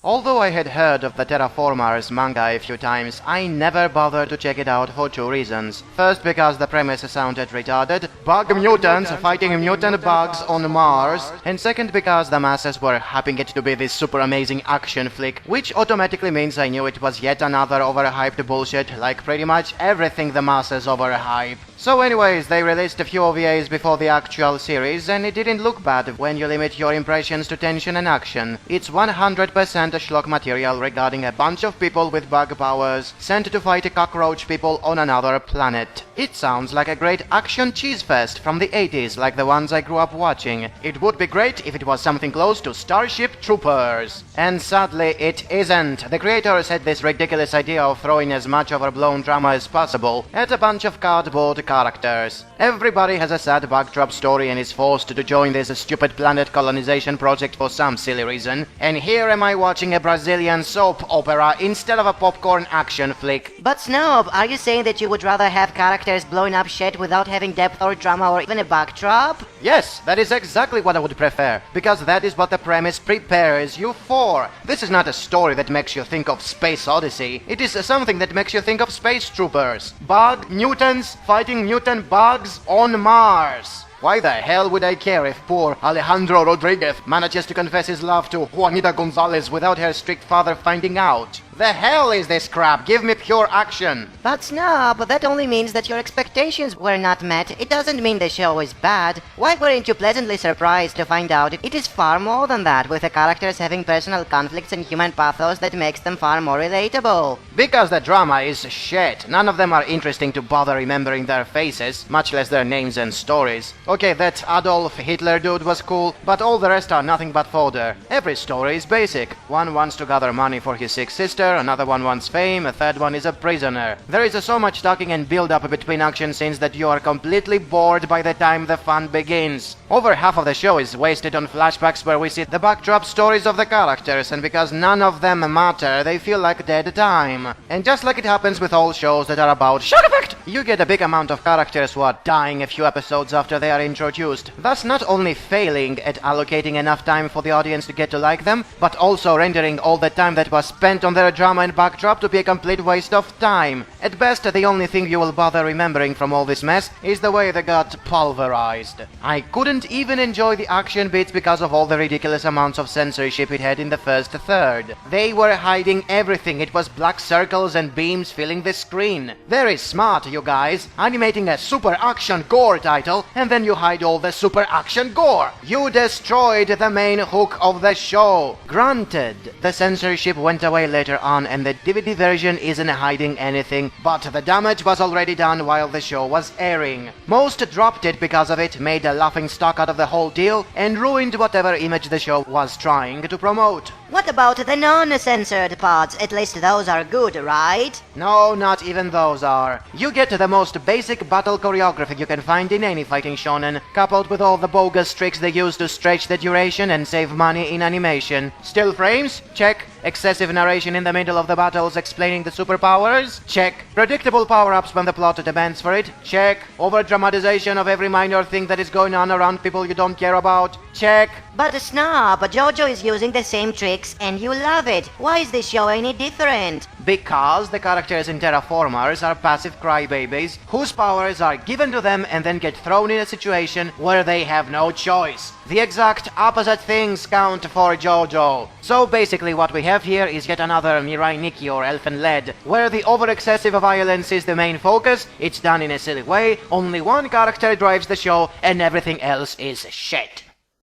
Although I had heard of the Terra Formars manga a few times, I never bothered to check it out for two reasons. First, because the premise sounded retarded, bug mutants fighting mutant bugs on Mars, and second, because the masses were hyping it to be this super amazing action flick, which automatically means I knew it was yet another overhyped bullshit, like pretty much everything the masses overhype. So anyways, they released a few OVAs before the actual series, and it didn't look bad when you limit your impressions to tension and action. It's 100% schlock material regarding a bunch of people with bug powers sent to fight cockroach people on another planet. It sounds like a great action cheese fest from the 80s, like the ones I grew up watching. It would be great if it was something close to Starship Troopers. And sadly, it isn't. The creators had this ridiculous idea of throwing as much overblown drama as possible at a bunch of cardboard characters. Everybody has a sad backdrop story and is forced to join this stupid planet colonization project for some silly reason. And here am I watching a Brazilian soap opera instead of a popcorn action flick. But Snob, are you saying that you would rather have characters blowing up shit without having depth or drama or even a backdrop? Yes, that is exactly what I would prefer, because that is what the premise prepares you for. This is not a story that makes you think of Space Odyssey. It is something that makes you think of Space Troopers. Bug mutants fighting mutant bugs on Mars. Why the hell would I care if poor Alejandro Rodriguez manages to confess his love to Juanita Gonzalez without her strict father finding out? The hell is this crap? Give me pure action! But Snob, that only means that your expectations were not met. It doesn't mean the show is bad. Why weren't you pleasantly surprised to find out it is far more than that, with the characters having personal conflicts and human pathos that makes them far more relatable? Because the drama is shit. None of them are interesting to bother remembering their faces, much less their names and stories. Okay, that Adolf Hitler dude was cool, but all the rest are nothing but fodder. Every story is basic. One wants to gather money for his sick sister, another one wants fame, a third one is a prisoner. There is so much talking and build-up between action scenes that you are completely bored by the time the fun begins. Over half of the show is wasted on flashbacks where we see the backdrop stories of the characters, and because none of them matter, they feel like dead time. And just like it happens with all shows that are about shock effect, you get a big amount of characters who are dying a few episodes after they are introduced, thus not only failing at allocating enough time for the audience to get to like them, but also rendering all the time that was spent on their drama and backdrop to be a complete waste of time. At best, the only thing you will bother remembering from all this mess is the way they got pulverized. I couldn't even enjoy the action bits because of all the ridiculous amounts of censorship it had in the first third. They were hiding everything. It was black circles and beams filling the screen. Very smart, you guys, animating a super action gore title and then you hide all the super action gore. You destroyed the main hook of the show. Granted, the censorship went away later on and the DVD version isn't hiding anything, but the damage was already done while the show was airing. Most dropped it because of it, made a laughing stock out of the whole deal, and ruined whatever image the show was trying to promote. What about the non-censored parts? At least those are good, right? No, not even those are. You get the most basic battle choreography you can find in any fighting shonen, coupled with all the bogus tricks they use to stretch the duration and save money in animation. Still frames? Check. Excessive narration in the middle of the battles explaining the superpowers? Check. Predictable power-ups when the plot demands for it? Check. Over-dramatization of every minor thing that is going on around people you don't care about? Check. But Snob, JoJo is using the same tricks and you love it. Why is this show any different? Because the characters in Terra Formars are passive crybabies whose powers are given to them and then get thrown in a situation where they have no choice. The exact opposite things count for JoJo. So basically what we have here is yet another Mirai Nikki or Elfen Led, where the over-excessive violence is the main focus, it's done in a silly way, only one character drives the show and everything else is shit.